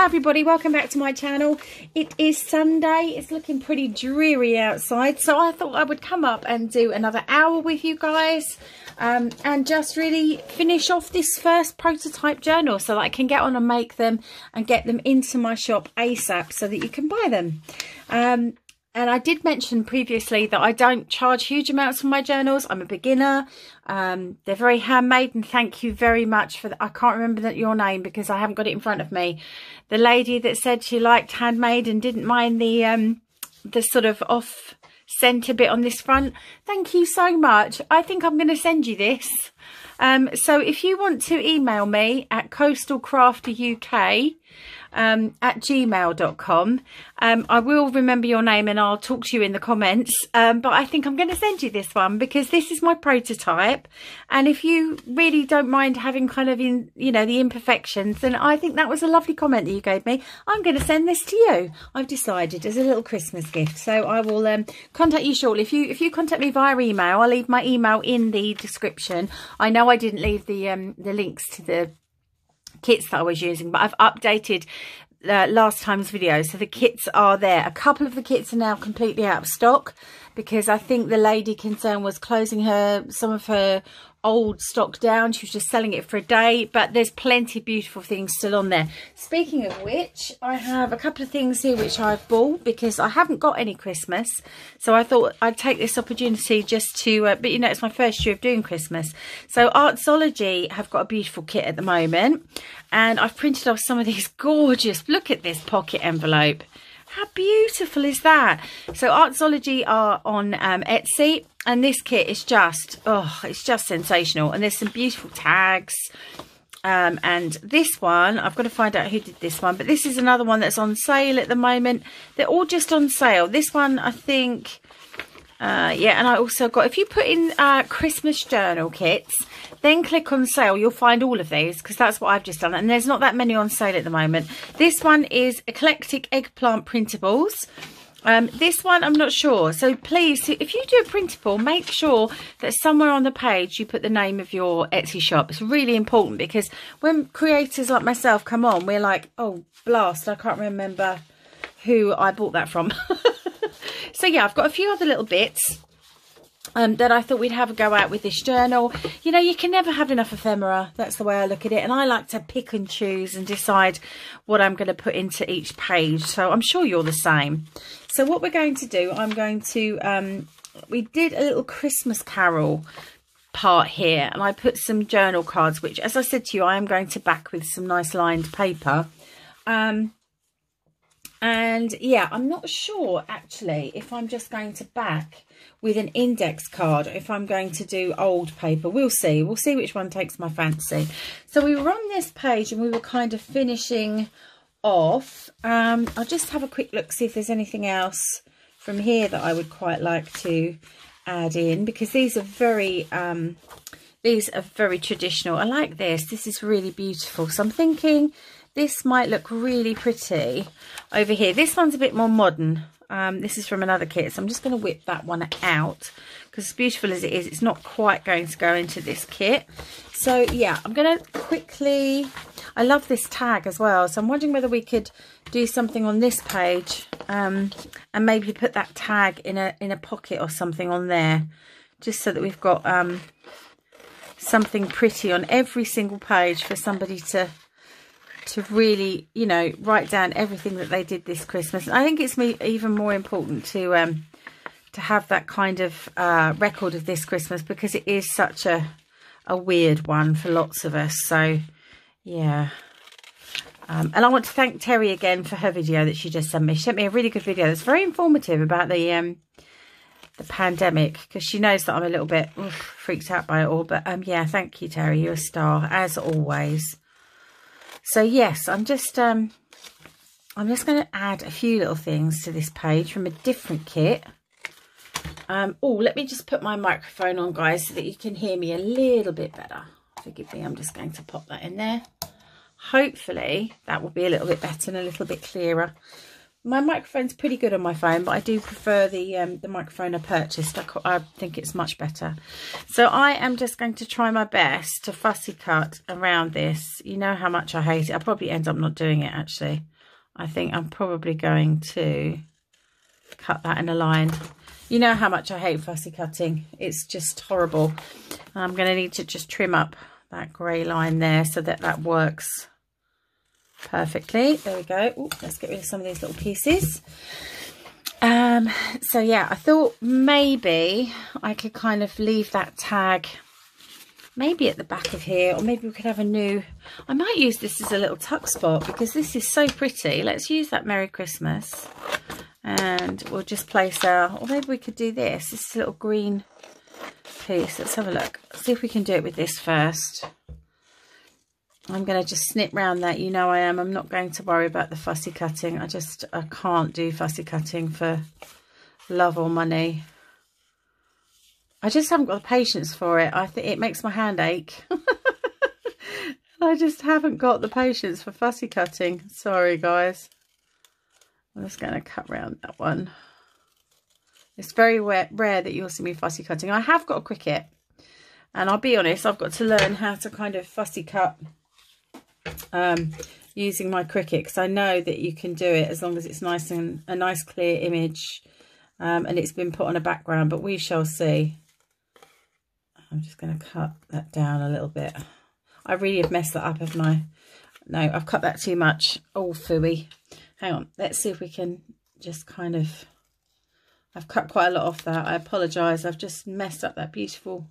Hi everybody, welcome back to my channel. It is Sunday. It's looking pretty dreary outside, so I thought I would come up and do another hour with you guys and just really finish off this first prototype journal so that I can get on and make them and get them into my shop ASAP so that you can buy them. And I did mention previously that I don't charge huge amounts for my journals. I'm a beginner. They're very handmade, and thank you very much for that. I can't remember your name because I haven't got it in front of me. The lady that said she liked handmade and didn't mind the sort of off centre bit on this front. Thank you so much. I think I'm going to send you this. So if you want to email me at coastalcrafteruk at gmail.com, I will remember your name and I'll talk to you in the comments, but I think I'm going to send you this one because this is my prototype, and if you really don't mind having kind of the imperfections, then I think that was a lovely comment that you gave me. I'm going to send this to you. I've decided as a little Christmas gift, so I will contact you shortly. If you contact me via email, I'll leave my email in the description. I know I didn't leave the links to the kits that I was using, but I've updated last time's video, so the kits are there. A couple of the kits are now completely out of stock because I think the lady concerned was closing some of her old stock down. She was just selling it for a day, but there's plenty of beautiful things still on there. Speaking of which, I have a couple of things here which I've bought because I haven't got any Christmas, so I thought I'd take this opportunity just to but it's my first year of doing Christmas. So Artsology have got a beautiful kit at the moment, and I've printed off some of these gorgeous, look at this pocket envelope. How beautiful is that? So Artsology are on Etsy, and this kit is just, it's just sensational. And there's some beautiful tags. And this one, I've got to find out who did this one, but this is another one that's on sale at the moment. They're all just on sale. This one, I think, yeah, and I also got, if you put in Christmas journal kits, then click on sale, you'll find all of these, because that's what I've just done, and there's not that many on sale at the moment. This one is Eclectic Eggplant Printables. This one I'm not sure, so please, if you do a printable, make sure that somewhere on the page you put the name of your Etsy shop. It's really important, because when creators like myself come on, we're like, oh blast, I can't remember who I bought that from. So yeah, I've got a few other little bits that I thought we'd have a go at with this journal. You know, you can never have enough ephemera. That's the way I look at it. And I like to pick and choose and decide what I'm going to put into each page. So I'm sure you're the same. So what we're going to do, I'm going to, we did a little Christmas carol part here. And I put some journal cards, which, as I said to you, I am going to back with some nice lined paper. And yeah, I'm not sure actually if I'm just going to back with an index card, if I'm going to do old paper. We'll see which one takes my fancy. So we were on this page and we were kind of finishing off. I'll just have a quick look, see if there's anything else from here that I would quite like to add in, because these are very traditional. I like this is really beautiful, so I'm thinking this might look really pretty over here. This one's a bit more modern. This is from another kit, so I'm just going to whip that one out because as beautiful as it is, it's not quite going to go into this kit. So yeah, I'm going to quickly, I love this tag as well, so I'm wondering whether we could do something on this page and maybe put that tag in a pocket or something on there, just so that we've got something pretty on every single page for somebody to really, you know, write down everything that they did this Christmas. And I think it's even more important to have that kind of record of this Christmas, because it is such a weird one for lots of us. So yeah, and I want to thank Terry again for her video that she just sent me. She sent me a really good video that's very informative about the pandemic, because she knows that I'm a little bit freaked out by it all. But yeah, thank you, Terry, you're a star as always. So yes, I'm just going to add a few little things to this page from a different kit. Oh, let me just put my microphone on, guys, so that you can hear me a little bit better. Forgive me, I'm just going to pop that in there. Hopefully that will be a little bit better and a little bit clearer. My microphone's pretty good on my phone, but I do prefer the microphone I purchased. I think it's much better. So I am just going to try my best to fussy cut around this. You know how much I hate it. I'll probably end up not doing it, actually. I think I'm probably going to cut that in a line. You know how much I hate fussy cutting. It's just horrible. I'm going to need to just trim up that grey line there so that that works perfectly. There we go. Ooh, let's get rid of some of these little pieces. So yeah, I thought maybe I could kind of leave that tag maybe at the back of here, or maybe we could have a new, I might use this as a little tuck spot because this is so pretty. Let's use that Merry Christmas, and we'll just place our, or maybe we could do this. This is a little green piece. Let's have a look. See if we can do it with this first. I'm going to just snip round that. You know I am. I'm not going to worry about the fussy cutting. I can't do fussy cutting for love or money. I just haven't got the patience for it. I think it makes my hand ache. I just haven't got the patience for fussy cutting. Sorry, guys. I'm just going to cut round that one. It's very rare that you'll see me fussy cutting. I have got a Cricut. And I'll be honest, I've got to learn how to kind of fussy cut using my Cricut, because I know that you can do it as long as it's nice and a nice clear image, and it's been put on a background, but we shall see. I'm just going to cut that down a little bit. I really have messed that up, haven't I? No, I've cut that too much. Oh, phooey. Hang on, let's see if we can just kind of, I've cut quite a lot off that. I apologise, I've just messed up that beautiful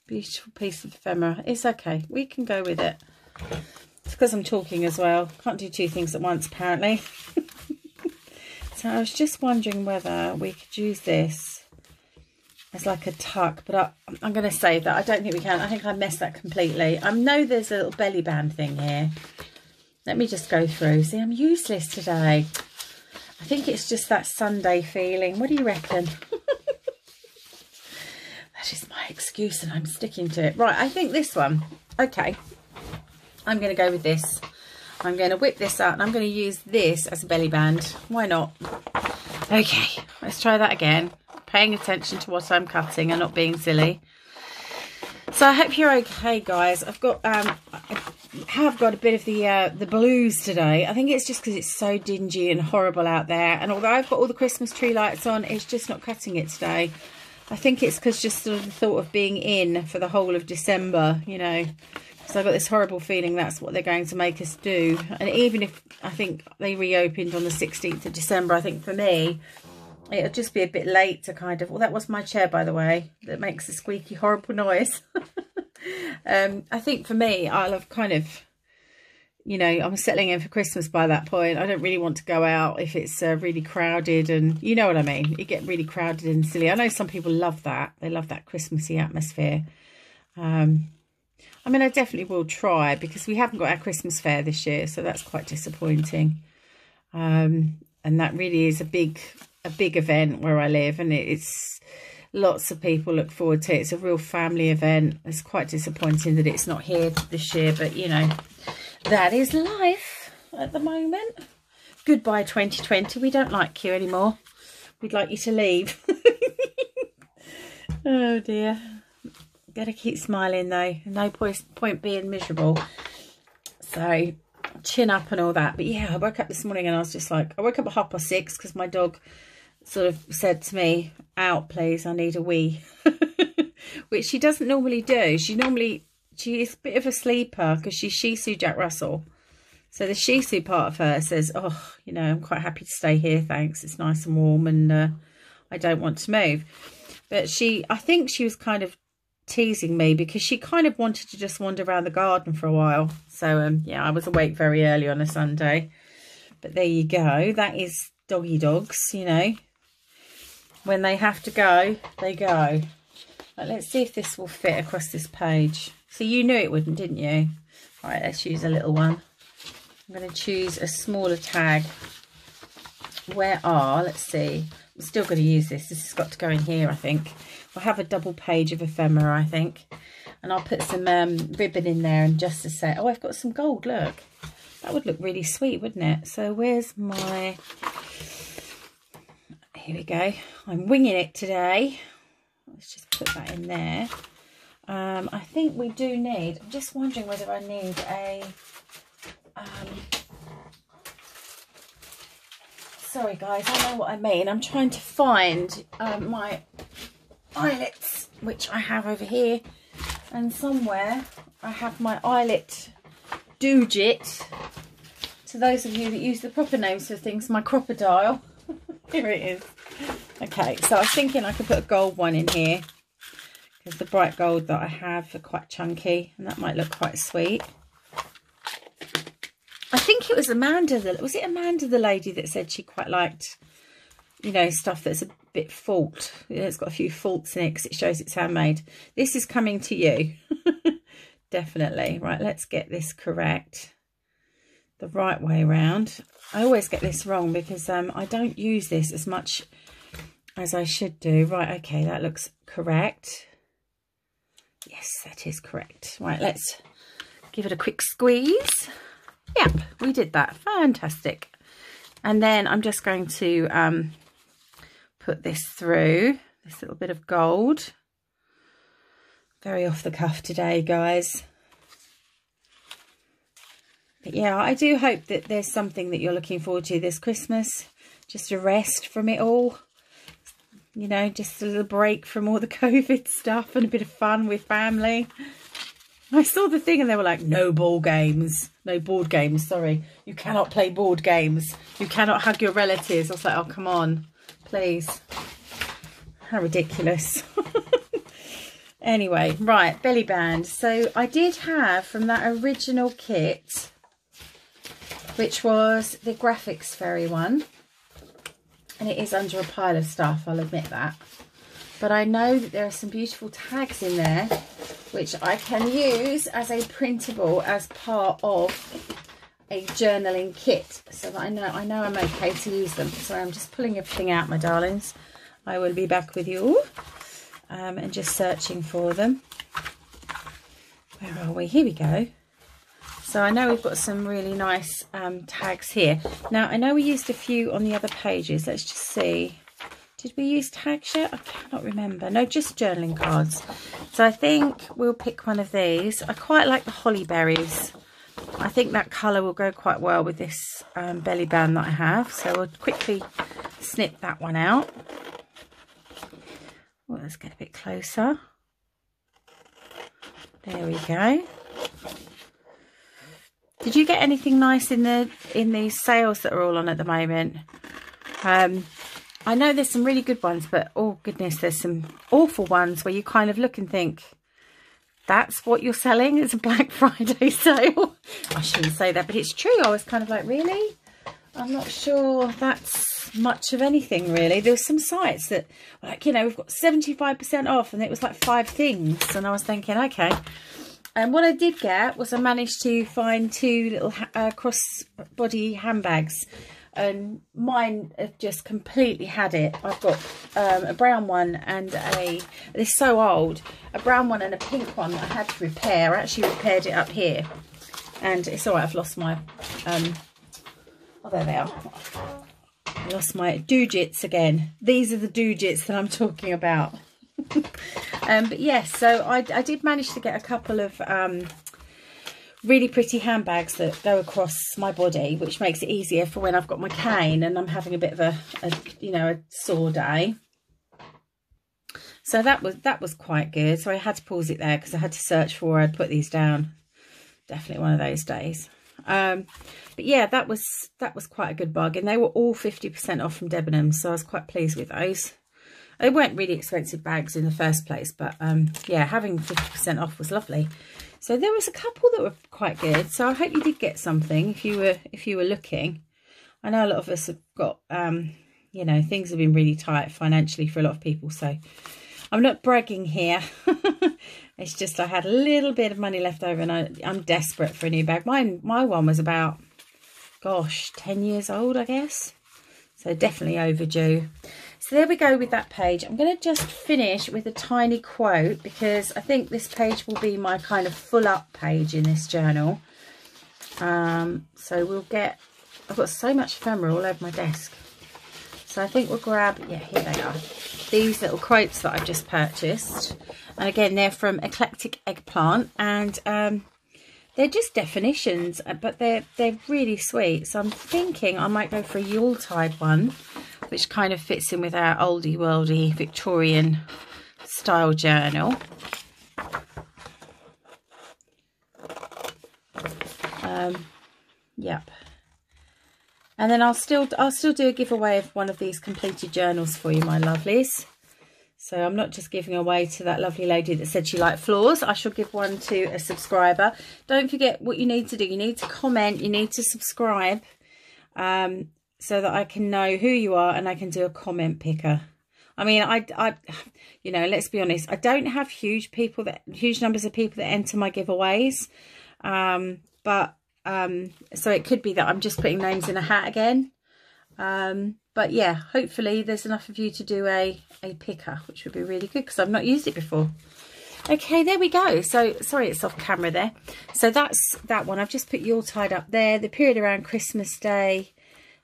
beautiful piece of ephemera. It's okay, we can go with it. It's because I'm talking as well. Can't do two things at once, apparently. So I was just wondering whether we could use this as like a tuck, but I'm going to save that. I don't think we can. I think I messed that completely. I know there's a little belly band thing here. Let me just go through. See, I'm useless today. I think it's just that Sunday feeling. What do you reckon? That is my excuse and I'm sticking to it. Right, I think this one. Okay. I'm going to go with this. I'm going to whip this out and I'm going to use this as a belly band. Why not? Okay, let's try that again. Paying attention to what I'm cutting and not being silly. So I hope you're okay, guys. I've got I have got a bit of the blues today. I think it's just because it's so dingy and horrible out there, and although I've got all the Christmas tree lights on, it's just not cutting it today. I think it's because just sort of the thought of being in for the whole of December, you know. So I've got this horrible feeling that's what they're going to make us do. And even if I think they reopened on the 16th of December, I think for me, it'll just be a bit late to kind of... Well, that was my chair, by the way, that makes a squeaky, horrible noise. I think for me, I'll have kind of, you know, I'm settling in for Christmas by that point. I don't really want to go out if it's really crowded, and you know what I mean. You get really crowded and silly. I know some people love that. They love that Christmassy atmosphere. I mean, I definitely will try, because we haven't got our Christmas fair this year, so that's quite disappointing. And that really is a big event where I live, and it's lots of people look forward to it. It's a real family event. It's quite disappointing that it's not here this year, but you know, that is life at the moment. Goodbye 2020. We don't like you anymore. We'd like you to leave. Oh dear. Gotta keep smiling though. No point being miserable. So chin up and all that. But yeah, I woke up this morning and I was just like, I woke up at 6:30 because my dog sort of said to me, out please, I need a wee. Which she doesn't normally do. She is a bit of a sleeper because she's Shih Tzu Jack Russell. So the Shih Tzu part of her says, oh, you know, I'm quite happy to stay here, thanks. It's nice and warm and I don't want to move. But I think she was kind of teasing me because she kind of wanted to just wander around the garden for a while. So yeah, I was awake very early on a Sunday. But there you go. That is doggy dogs, you know. When they have to go, they go. Right, let's see if this will fit across this page. So you knew it wouldn't, didn't you? All right, let's use a little one. I'm going to choose a smaller tag. Let's see. I'm still going to use this. This has got to go in here, I think. We'll have a double page of ephemera, I think. And I'll put some ribbon in there and just to say, oh, I've got some gold, look. That would look really sweet, wouldn't it? So where's my... Here we go. I'm winging it today. Let's just put that in there. I think we do need... I'm just wondering whether I need a... sorry guys, I know what I mean. I'm trying to find my eyelets, which I have over here. And somewhere I have my eyelet doojit. To those of you that use the proper names for things, my crocodile. Here it is. Okay, so I was thinking I could put a gold one in here, because the bright gold that I have are quite chunky, and that might look quite sweet. I think it was Amanda, was it Amanda the lady that said she quite liked, you know, stuff that's a bit fault. You know, it's got a few faults in it because it shows it's handmade. This is coming to you. Definitely. Right, let's get this correct. The right way around. I always get this wrong because I don't use this as much as I should do. Right, okay, that looks correct. Yes, that is correct. Right, let's give it a quick squeeze. Yep, we did that. Fantastic. And then I'm just going to put this through, this little bit of gold. Very off the cuff today, guys. But yeah, I do hope that there's something that you're looking forward to this Christmas. Just a rest from it all. You know, just a little break from all the COVID stuff and a bit of fun with family. I saw the thing and they were like, no ball games. No board games, sorry. You cannot play board games. You cannot hug your relatives. I was like, oh, come on, please. How ridiculous. Anyway, right, belly band. So I did have from that original kit, which was the Graphics Fairy one. And it is under a pile of stuff, I'll admit that. But I know that there are some beautiful tags in there, which I can use as a printable as part of a journaling kit. So that I know I'm okay to use them. So I'm just pulling everything out, my darlings. I will be back with you and just searching for them. Where are we? Here we go. So I know we've got some really nice tags here. Now, I know we used a few on the other pages. Let's just see. Did we use tags yet? I cannot remember. No, just journaling cards. So I think we'll pick one of these. I quite like the holly berries. I think that colour will go quite well with this belly band that I have. So we'll quickly snip that one out. Well, let's get a bit closer. There we go. Did you get anything nice in these sales that are all on at the moment? I know there's some really good ones, but oh goodness, there's some awful ones where you kind of look and think, that's what you're selling? It's a Black Friday sale. I shouldn't say that, but it's true. I was kind of like, really? I'm not sure that's much of anything, really. There were some sites that were like, you know, we've got 75% off, and it was like 5 things. And I was thinking, okay. And what I did get was I managed to find 2 little crossbody handbags. And mine have just completely had it. I've got a brown one and it's so old, a brown one and a pink one that I had to repair. I actually repaired it up here. And it's all right, I've lost my, oh, there they are. I lost my doojits again. These are the doojits that I'm talking about. But yes, so I did manage to get a couple of really pretty handbags that go across my body, which makes it easier for when I've got my cane and I'm having a bit of a sore day. So that was quite good. So I had to pause it there because I had to search for where I'd put these down. Definitely one of those days. But yeah, that was quite a good bargain. They were all 50% off from Debenhams, so I was quite pleased with those. They weren't really expensive bags in the first place, but yeah, having 50% off was lovely. So there was a couple that were quite good. So I hope you did get something if you were looking. I know a lot of us have got you know, things have been really tight financially for a lot of people. So I'm not bragging here. It's just I had a little bit of money left over, and I'm desperate for a new bag. My one was about, gosh, 10 years old, I guess. So definitely overdue. So there we go with that page. I'm going to just finish with a tiny quote because I think this page will be my kind of full up page in this journal. So we'll get, I've got so much ephemera all over my desk. So I think we'll grab, yeah, here they are. These little quotes that I've just purchased. And again, they're from Eclectic Eggplant. And they're just definitions, but they're really sweet. So I'm thinking I might go for a Yuletide one, which kind of fits in with our oldie worldy Victorian style journal. Yep. And then I'll still do a giveaway of one of these completed journals for you, my lovelies. So I'm not just giving away to that lovely lady that said she liked floors. I shall give one to a subscriber. Don't forget what you need to do. You need to comment. You need to subscribe, so that I can know who you are and I can do a comment picker. I mean, I you know, let's be honest. I don't have huge numbers of people that enter my giveaways, so it could be that I'm just putting names in a hat again. But yeah, hopefully there's enough of you to do a picker, which would be really good because I've not used it before. Okay, there we go. So sorry it's off camera there. So that's that one. I've just put Yuletide up there. The period around Christmas Day,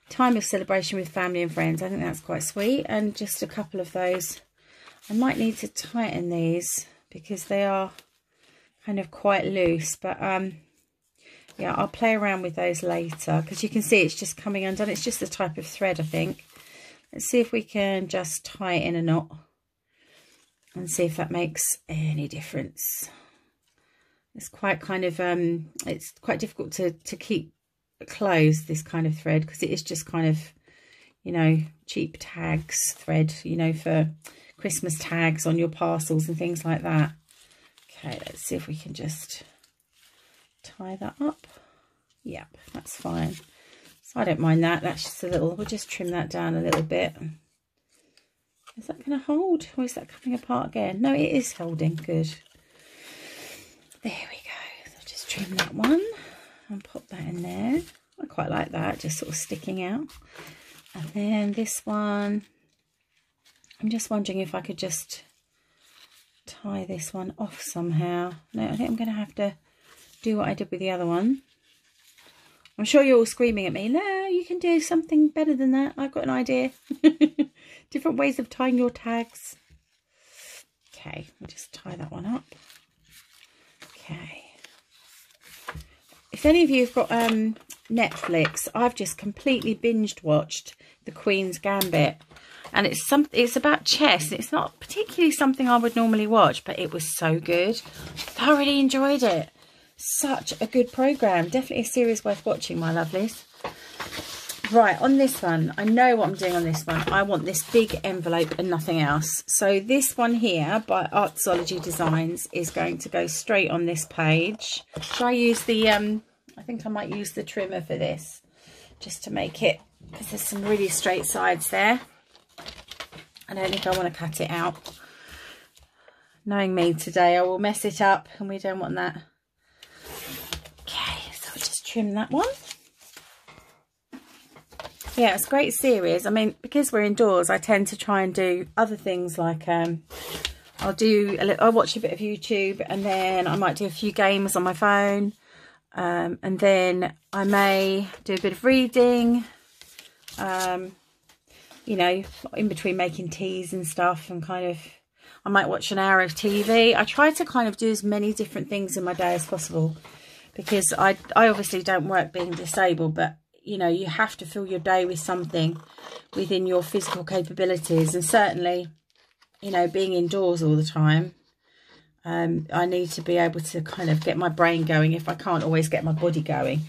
time of celebration with family and friends. I think that's quite sweet. And just a couple of those. I might need to tighten these because they are kind of quite loose, but yeah, I'll play around with those later because you can see it's just coming undone. It's just the type of thread, I think. Let's see if we can just tie it in a knot and see if that makes any difference. It's quite kind of, it's quite difficult to keep closed, this kind of thread, because it is just kind of, you know, cheap tags thread, you know, for Christmas tags on your parcels and things like that. Okay, let's see if we can just tie that up. Yep, that's fine. So I don't mind that. That's just a little, we'll just trim that down a little bit. Is that going to hold, or is that coming apart again? No, it is holding. Good. There we go. So just trim that one and pop that in there. I quite like that, just sort of sticking out. And then this one, I'm just wondering if I could just tie this one off somehow. No, I think I'm going to have to do what I did with the other one. I'm sure you're all screaming at me, no, you can do something better than that. I've got an idea. Different ways of tying your tags. Okay, we'll just tie that one up. Okay. If any of you have got Netflix, I've just completely binged watched The Queen's Gambit. And it's about chess. It's not particularly something I would normally watch, but it was so good. Thoroughly enjoyed it. Such a good programme. Definitely a series worth watching, my lovelies. Right, on this one, I know what I'm doing on this one. I want this big envelope and nothing else. So this one here by Artsology Designs is going to go straight on this page. Shall I use the, I think I might use the trimmer for this, just to make it, because there's some really straight sides there. I don't think I want to cut it out. Knowing me today, I will mess it up, and we don't want that. Okay, so I'll just trim that one. Yeah, it's a great series. I mean, because we're indoors, I tend to try and do other things like I'll watch a bit of YouTube, and then I might do a few games on my phone, and then I may do a bit of reading, you know, in between making teas and stuff, and kind of I might watch an hour of TV. I try to kind of do as many different things in my day as possible, because I obviously don't work being disabled, but you know, you have to fill your day with something within your physical capabilities. And certainly, you know, being indoors all the time, I need to be able to kind of get my brain going if I can't always get my body going.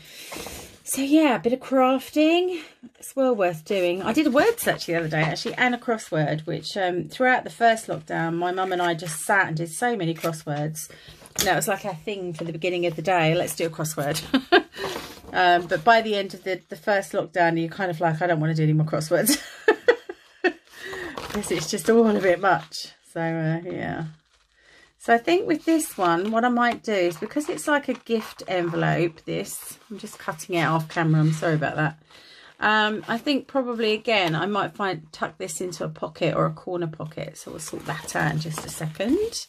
So yeah, a bit of crafting. It's well worth doing. I did a word search the other day, actually, and a crossword, which throughout the first lockdown, my mum and I just sat and did so many crosswords. You know, it was like our thing for the beginning of the day. Let's do a crossword. But by the end of the first lockdown, you're kind of like, I don't want to do any more crosswords. Because it's just all a bit much. So, yeah. So I think with this one, what I might do is, because it's like a gift envelope, this, I'm just cutting it off camera, I'm sorry about that. I think probably, again, I might tuck this into a pocket or a corner pocket. So we'll sort that out in just a second.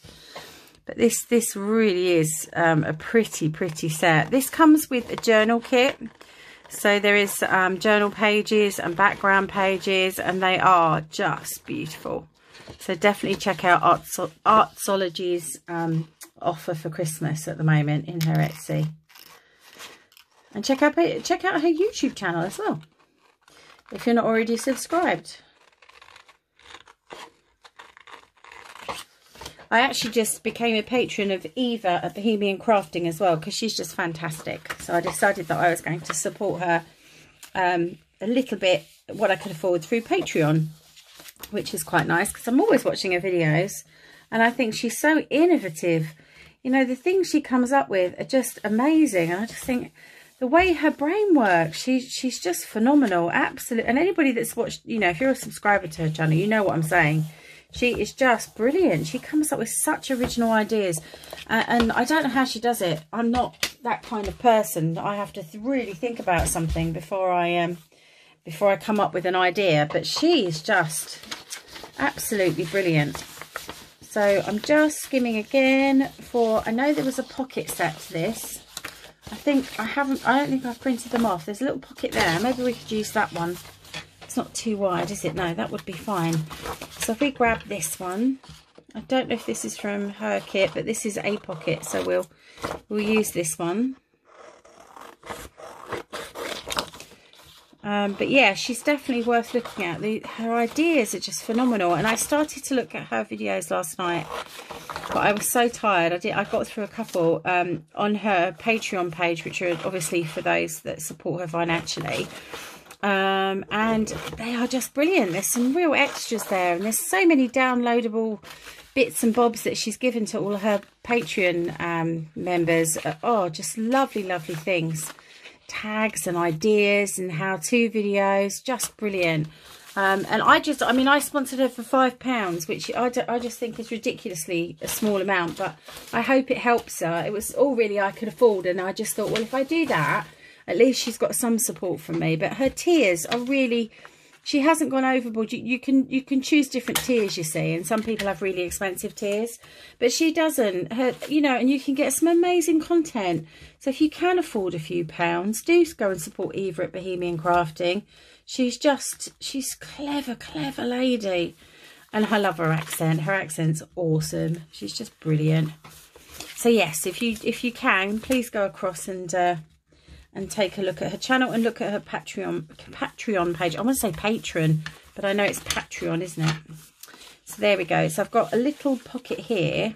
But this really is a pretty set. This comes with a journal kit. So there is journal pages and background pages, and they are just beautiful. So definitely check out Artsology's offer for Christmas at the moment in her Etsy. And check out her YouTube channel as well, if you're not already subscribed. I actually just became a patron of Eva at Bohemian Crafting as well, because she's just fantastic. So I decided that I was going to support her a little bit, what I could afford, through Patreon, which is quite nice, because I'm always watching her videos and I think she's so innovative. You know, the things she comes up with are just amazing, and I just think the way her brain works, she's just phenomenal. Absolutely. And anybody that's watched, you know, if you're a subscriber to her channel, you know what I'm saying. She is just brilliant. She comes up with such original ideas, and I don't know how she does it. I'm not that kind of person. I have to really think about something before I come up with an idea. But she is just absolutely brilliant. So I'm just skimming again for. I know there was a pocket set to this. I don't think I've printed them off. There's a little pocket there. Maybe we could use that one. It's not too wide, is it? No, that would be fine. So if we grab this one, I don't know if this is from her kit, but this is a pocket, so we'll use this one. But yeah, she's definitely worth looking at. Her ideas are just phenomenal, and I started to look at her videos last night, but I was so tired. I got through a couple on her Patreon page, which are obviously for those that support her financially. And they are just brilliant. There's some real extras there, and there's so many downloadable bits and bobs that she's given to all her Patreon members. Oh, just lovely things, tags and ideas and how-to videos, just brilliant. And I sponsored her for £5, which I just think is ridiculously a small amount, but I hope it helps her. It was all really I could afford, and I just thought, well, if I do that, at least she's got some support from me. But her tiers are really, she hasn't gone overboard. You can choose different tiers, you see, and some people have really expensive tiers, but she doesn't. You know, and you can get some amazing content. So if you can afford a few pounds, do go and support Eva at Bohemian Crafting. She's clever lady, and I love her accent. Her accent's awesome. She's just brilliant. So yes, if you can, please go across and take a look at her channel and look at her Patreon page. I want to say patron, but I know it's Patreon, isn't it? So there we go. So I've got a little pocket here,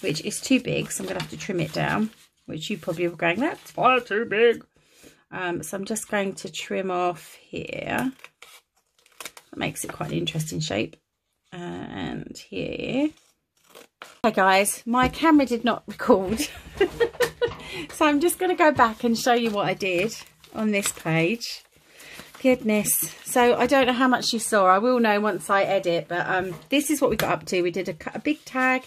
which is too big, so I'm going to have to trim it down, which you probably were going, that's far too big. So I'm just going to trim off here. That makes it quite an interesting shape. And here. Hey guys, my camera did not record. So I'm just going to go back and show you what I did on this page. Goodness. So I don't know how much you saw. I will know once I edit. But this is what we got up to. We did a big tag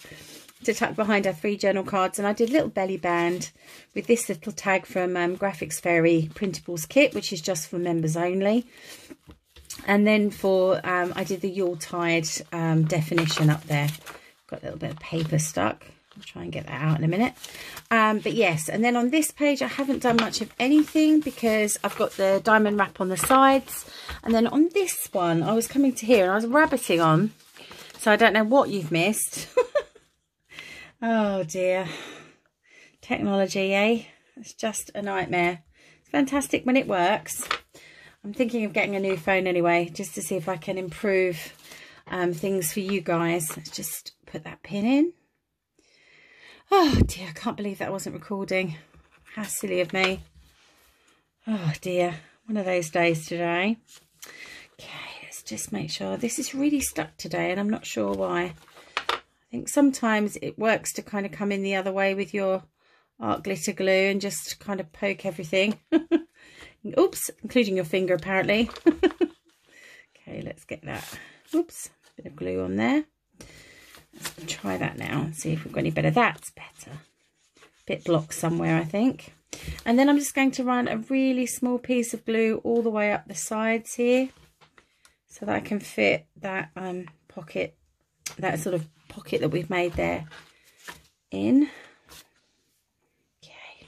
to tuck behind our 3 journal cards. And I did a little belly band with this little tag from Graphics Fairy Printables Kit, which is just for members only. And then for, I did the Yuletide definition up there. Got a little bit of paper stuck. I'll try and get that out in a minute. But yes, and then on this page I haven't done much of anything because I've got the diamond wrap on the sides. And then on this one I was coming to here and I was rabbiting on, so I don't know what you've missed. Oh dear, technology, eh? It's just a nightmare. It's fantastic when it works. I'm thinking of getting a new phone anyway, just to see if I can improve things for you guys. Let's just put that pin in. Oh dear, I can't believe that wasn't recording. How silly of me. Oh dear, one of those days today. Okay, let's just make sure. This is really stuck today and I'm not sure why. I think sometimes it works to kind of come in the other way with your art glitter glue and just kind of poke everything. Oops, including your finger apparently. Okay, let's get that. Oops, bit of glue on there. Let's try that now and see if we've got any better. That's better. Bit blocked somewhere, I think. And then I'm just going to run a really small piece of glue all the way up the sides here, so that I can fit that pocket, that sort of pocket that we've made there, in. Okay,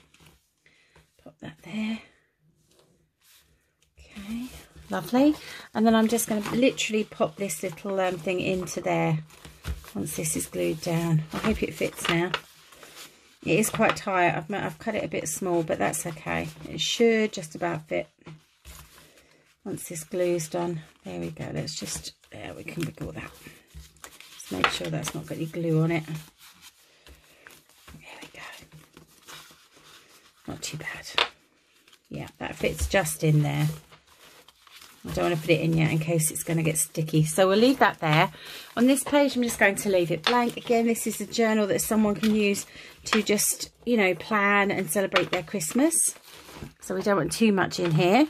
pop that there. Okay, lovely. And then I'm just going to literally pop this little thing into there once this is glued down. I hope it fits now. It is quite tight. I've cut it a bit small, but that's okay. It should just about fit once this glue's done. There we go. Let's just, there, we can wiggle that. Just make sure that's not got any glue on it. There we go. Not too bad. Yeah, that fits just in there. I don't want to put it in yet in case it's going to get sticky. So we'll leave that there. On this page, I'm just going to leave it blank. Again, this is a journal that someone can use to just, you know, plan and celebrate their Christmas. So we don't want too much in here.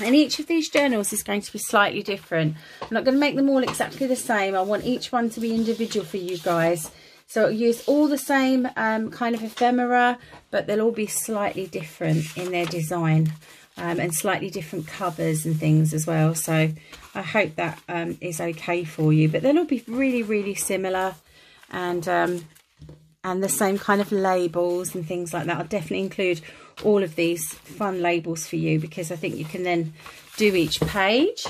And each of these journals is going to be slightly different. I'm not going to make them all exactly the same. I want each one to be individual for you guys. So I'll use all the same kind of ephemera, but they'll all be slightly different in their design. And slightly different covers and things as well. So I hope that is okay for you. But they'll all be really, really similar, and the same kind of labels and things like that. I'll definitely include all of these fun labels for you, because I think you can then do each page.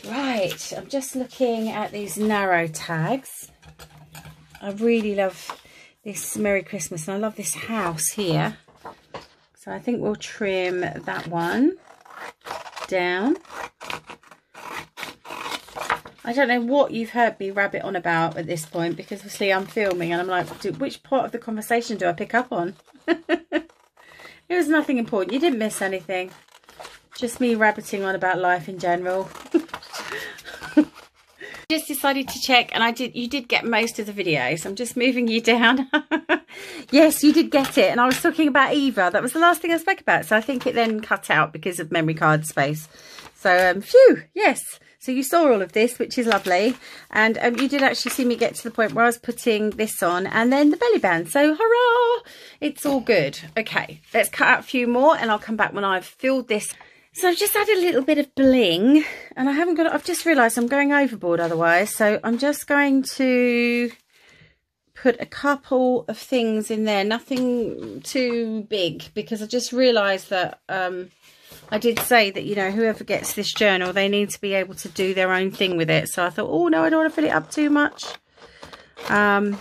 Right, I'm just looking at these narrow tags. I really love this Merry Christmas, and I love this house here. So I think we'll trim that one down. I don't know what you've heard me rabbit on about at this point, because obviously I'm filming and I'm like, which part of the conversation do I pick up on? It was nothing important. You didn't miss anything. Just me rabbiting on about life in general. Just decided to check, and you did get most of the video, so I'm just moving you down. Yes, you did get it, and I was talking about Eva. That was the last thing I spoke about, so I think it then cut out because of memory card space. So phew, yes, so you saw all of this, which is lovely, and you did actually see me get to the point where I was putting this on and then the belly band. So hurrah, it's all good. Okay, let's cut out a few more and I'll come back when I've filled this. So I've just added a little bit of bling, and I haven't got, I've just realised I'm going overboard otherwise. So I'm just going to put a couple of things in there, nothing too big, because I just realised that I did say that, you know, whoever gets this journal, they need to be able to do their own thing with it. So I thought, oh no, I don't want to fill it up too much. I'm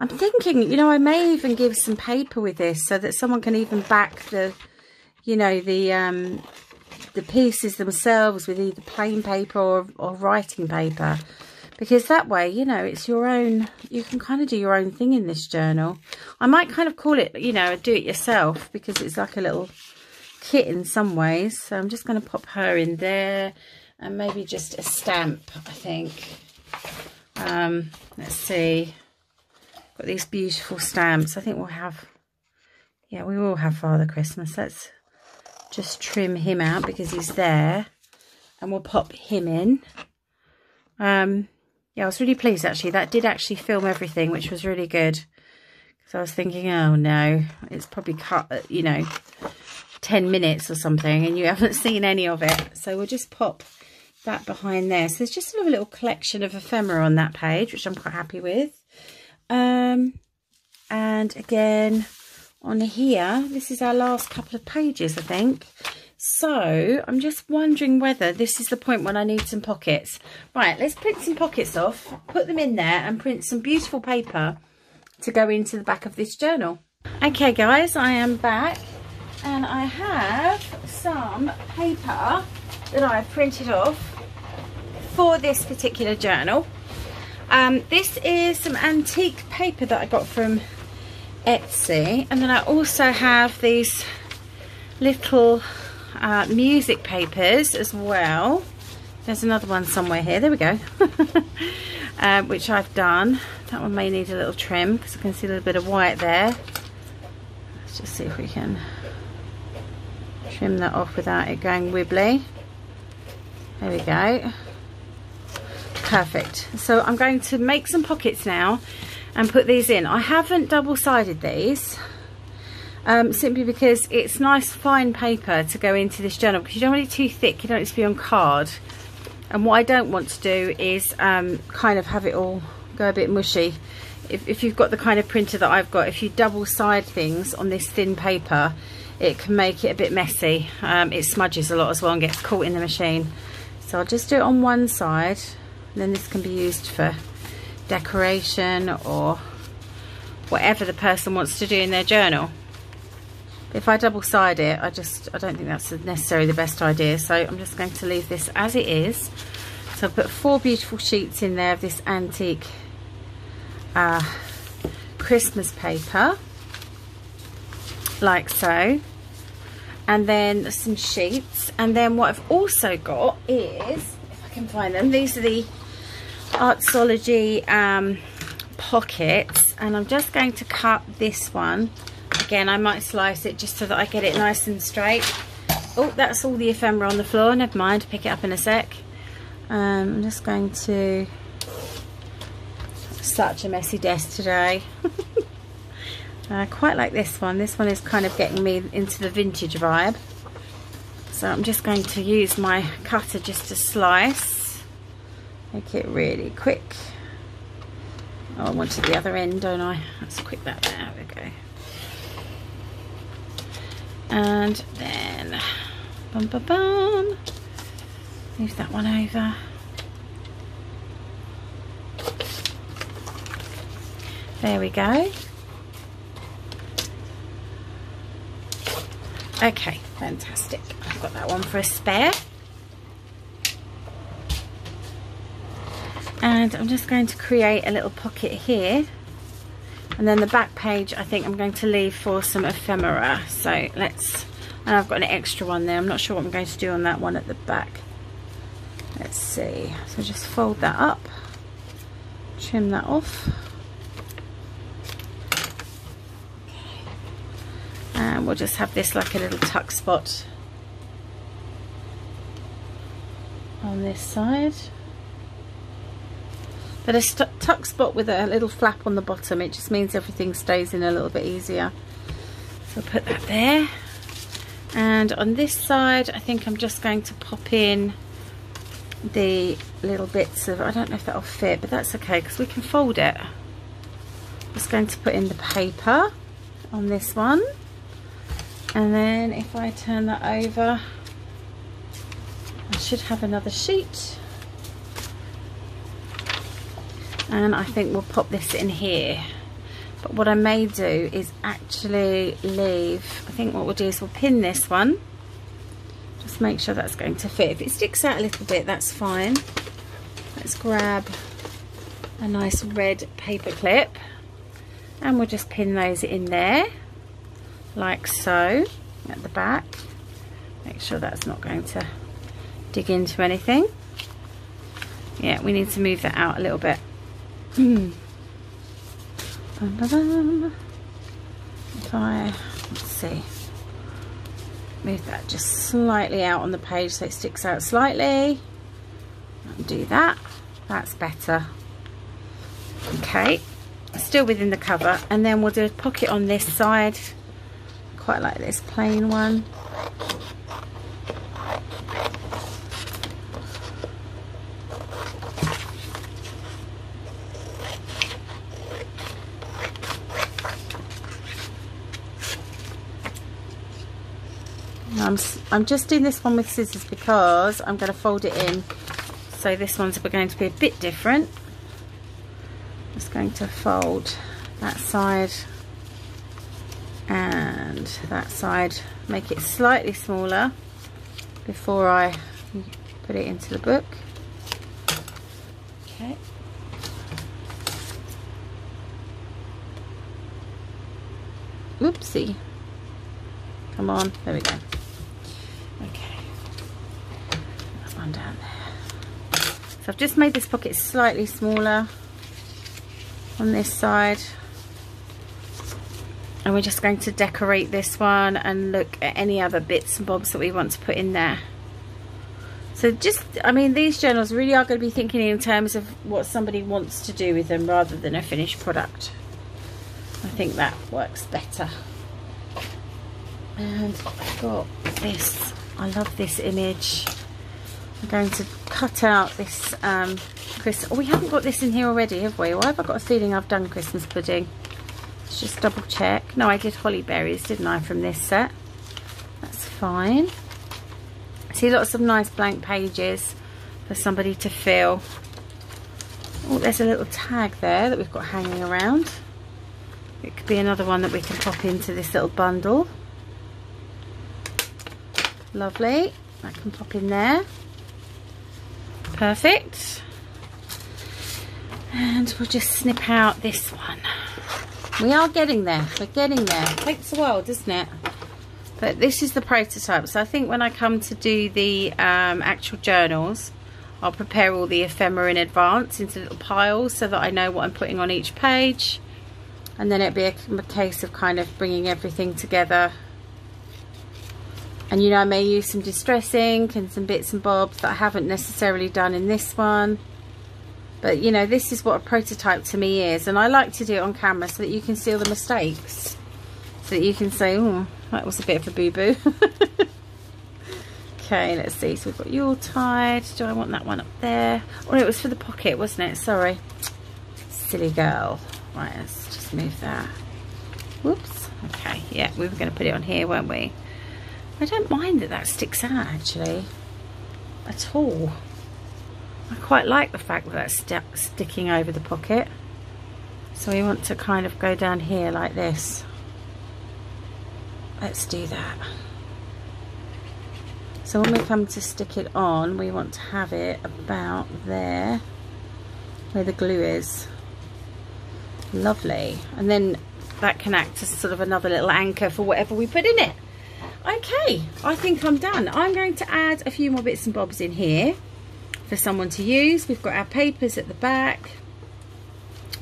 thinking, you know, I may even give some paper with this so that someone can even back the, you know, the pieces themselves with either plain paper or writing paper, because that way, you know, it's your own, you can kind of do your own thing in this journal. I might kind of call it, you know, a do it yourself, because it's like a little kit in some ways. So I'm just going to pop her in there, and maybe just a stamp, I think. Let's see, got these beautiful stamps. I think we'll have, yeah, we will have Father Christmas. Let's just trim him out because he's there, and we'll pop him in. Yeah, I was really pleased actually. That did actually film everything, which was really good, because I was thinking, oh no, it's probably cut at, you know, 10 minutes or something, and you haven't seen any of it. So we'll just pop that behind there. So there's just a little collection of ephemera on that page, which I'm quite happy with. And again, on here, this is our last couple of pages, I think. So I'm just wondering whether this is the point when I need some pockets. Right, let's print some pockets off, put them in there, and print some beautiful paper to go into the back of this journal. Okay guys, I am back, and I have some paper that I have printed off for this particular journal. This is some antique paper that I got from Etsy, and then I also have these little music papers as well. There's another one somewhere here, there we go. Which I've done. That one may need a little trim because I can see a little bit of white there. Let's just see if we can trim that off without it going wibbly. There we go. Perfect. So I'm going to make some pockets now and put these in. I haven't double-sided these, simply because it's nice fine paper to go into this journal, because you don't want it too thick, you don't want it to be on card. And what I don't want to do is kind of have it all go a bit mushy if you've got the kind of printer that I've got, if you double side things on this thin paper, it can make it a bit messy. It smudges a lot as well and gets caught in the machine. So I'll just do it on one side, and then this can be used for decoration or whatever the person wants to do in their journal. If I double side it, I don't think that's necessarily the best idea, so I'm just going to leave this as it is. So I've put 4 beautiful sheets in there of this antique Christmas paper, like so, and then some sheets. And then what I've also got is, if I can find them, these are the Artsology pockets, and I'm just going to cut this one. Again, I might slice it just so that I get it nice and straight. Oh, that's all the ephemera on the floor. Never mind, pick it up in a sec. I'm just going to... Such a messy desk today. I quite like this one. This one is kind of getting me into the vintage vibe. So I'm just going to use my cutter just to slice. Make it really quick. Oh, I wanted the other end, don't I? Let's quick that there. There we go. And then, bum bum bum. Move that one over. There we go. Okay, fantastic. I've got that one for a spare. And I'm just going to create a little pocket here. And then the back page I think I'm going to leave for some ephemera. So let's, and I've got an extra one there. I'm not sure what I'm going to do on that one at the back. Let's see. So just fold that up. Trim that off. And we'll just have this like a little tuck spot on this side. But a tuck spot with a little flap on the bottom, it just means everything stays in a little bit easier. So I'll put that there. And on this side, I think I'm just going to pop in the little bits of, I don't know if that'll fit, but that's okay because we can fold it. I'm just going to put in the paper on this one. And then if I turn that over, I should have another sheet. And I think we'll pop this in here. But what I may do is actually leave, I think what we'll do is we'll pin this one. Just make sure that's going to fit. If it sticks out a little bit, that's fine. Let's grab a nice red paper clip. And we'll just pin those in there. Like so, at the back. Make sure that's not going to dig into anything. Yeah, we need to move that out a little bit. If I, let's see, move that just slightly out on the page so it sticks out slightly. Do that. That's better. Okay, still within the cover, and then we'll do a pocket on this side. Quite like this plain one. I'm just doing this one with scissors because I'm going to fold it in, so this one's going to be a bit different. Just going to fold that side and that side, make it slightly smaller before I put it into the book. Okay. Oopsie. Come on, there we go. Okay. That one down there. So I've just made this pocket slightly smaller on this side. And we're just going to decorate this one and look at any other bits and bobs that we want to put in there. So just, I mean, these journals really are going to be thinking in terms of what somebody wants to do with them rather than a finished product. I think that works better. And I've got this, I love this image I'm going to cut out this oh, we haven't got this in here already, have we? Or have I got a feeling I've done Christmas pudding? Let's just double check. No, I did holly berries, didn't I, from this set? That's fine. See, lots of nice blank pages for somebody to fill. Oh, there's a little tag there that we've got hanging around. It could be another one that we can pop into this little bundle. Lovely. That can pop in there. Perfect. And we'll just snip out this one. We are getting there. We're getting there. It takes a while, doesn't it? But this is the prototype. So I think when I come to do the actual journals, I'll prepare all the ephemera in advance into little piles so that I know what I'm putting on each page. And then it'll be a case of kind of bringing everything together. And you know, I may use some distress ink and some bits and bobs that I haven't necessarily done in this one. But you know, this is what a prototype to me is. And I like to do it on camera so that you can see all the mistakes. So that you can say, oh, that was a bit of a boo-boo. Okay, let's see. So we've got Yuletide. Do I want that one up there? Oh, no, it was for the pocket, wasn't it? Sorry. Silly girl. Right, let's just move that. Whoops. Okay, yeah, we were going to put it on here, weren't we? I don't mind that that sticks out, actually, at all. I quite like the fact that that's sticking over the pocket. So we want to kind of go down here like this. Let's do that. So when we come to stick it on, we want to have it about there, where the glue is. Lovely. And then that can act as sort of another little anchor for whatever we put in it. Okay, I think I'm done. I'm going to add a few more bits and bobs in here for someone to use. We've got our papers at the back.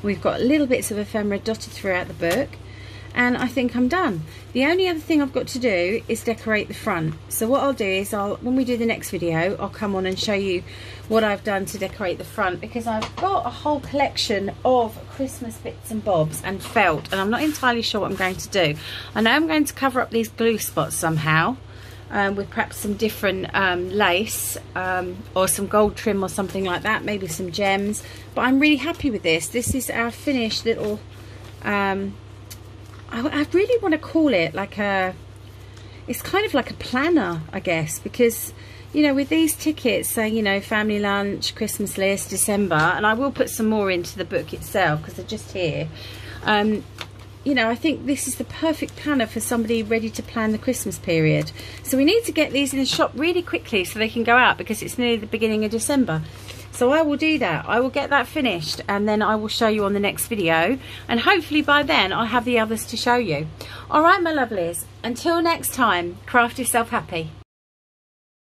We've got little bits of ephemera dotted throughout the book. And I think I'm done. The only other thing I've got to do is decorate the front. So what I'll do is when we do the next video, I'll come on and show you what I've done to decorate the front, because I've got a whole collection of Christmas bits and bobs and felt, and I'm not entirely sure what I'm going to do. I know I'm going to cover up these glue spots somehow with perhaps some different lace or some gold trim or something like that, maybe some gems. But I'm really happy with this. This is our finished little I really want to call it like it's kind of like a planner, I guess, because, you know, with these tickets saying, you know, family lunch, Christmas list, December, and I will put some more into the book itself because they're just here. You know, I think this is the perfect planner for somebody ready to plan the Christmas period. So we need to get these in the shop really quickly so they can go out, because it's nearly the beginning of December. So I will do that. I will get that finished, and then I will show you on the next video. And hopefully by then I'll have the others to show you. All right, my lovelies. Until next time, craft yourself happy.